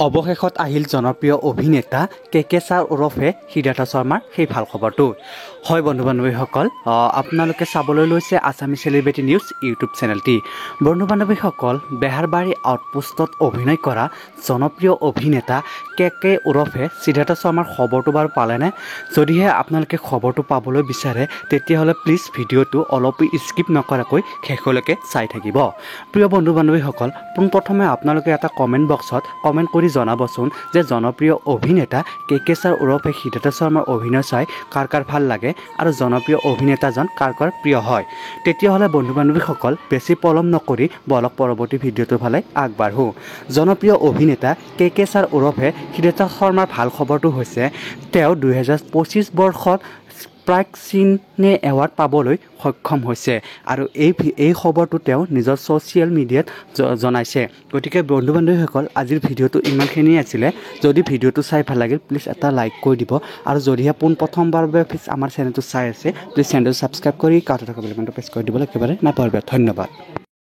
অৱশেষত আহিল জনপ্ৰিয় অভিনেতা কে ছাৰ ওৰফে সিদ্ধাৰ্থ শৰ্মাৰ সেই ভাল খবৰটো। হয় বন্ধু বান্ধৱীসকল, আপোনালোকে চাবলৈ লৈছে আছামিজ চেলিব্ৰিটি নিউজ ইউটিউব চেনেলটি। বন্ধু বান্ধৱীসকল, বেহাৰবাৰী আউটপোষ্টত অভিনয় কৰা জনপ্ৰিয় অভিনেতা কে ওৰফে সিদ্ধাৰ্থ শৰ্মাৰ খবৰটো বাৰু পালেনে? যদিহে আপোনালোকে খবৰটো পাবলৈ বিচাৰে তেতিয়াহ'লে প্লিজ ভিডিঅ'টো অলপো স্কিপ নকৰাকৈ শেষলৈকে চাই থাকিব। প্ৰিয় বন্ধু বান্ধৱীসকল, পোনপ্ৰথমে আপোনালোকে এটা কমেণ্ট বক্সত কমেণ্ট কৰি জনাবচোন যে জনপ্ৰিয় অভিনেতা কে ছাৰ ওৰফে সিদ্ধাৰ্থ শৰ্মাৰ অভিনয় চাই কাৰ কাৰ ভাল লাগে আৰু জনপ্ৰিয় অভিনেতাজন কাৰ কাৰ প্ৰিয় হয়। তেতিয়াহ'লে বন্ধু বান্ধৱীসকল, বেছি পলম নকৰি বলক পৰৱৰ্তী ভিডিঅ'টোৰ ফালে আগবাঢ়োঁ। জনপ্ৰিয় অভিনেতা কে ছাৰ ওৰফে সিদ্ধাৰ্থ শৰ্মাৰ ভাল খবৰটো হৈছে তেওঁ 2025 বৰ্ষত প্ৰাগ চিনে এৱাৰ্ড পাবলৈ সক্ষম হৈছে আৰু এই খবৰটো তেওঁ নিজৰ ছ'চিয়েল মিডিয়াত জনাইছে। গতিকে বন্ধু বান্ধৱীসকল, আজিৰ ভিডিঅ'টো ইমানখিনিয়ে আছিলে। যদি ভিডিঅ'টো চাই ভাল লাগিল প্লিজ এটা লাইক কৰি দিব আৰু যদিহে পোনপ্ৰথমবাৰৰ বাবে আমাৰ চেনেলটো চাই আছে প্লিজ চেনেলটো ছাবস্ক্ৰাইব কৰি কাষতে থকা বেল আইকনটো প্ৰেছ কৰি দিবলৈ একেবাৰে নাপাহৰিব। ধন্যবাদ।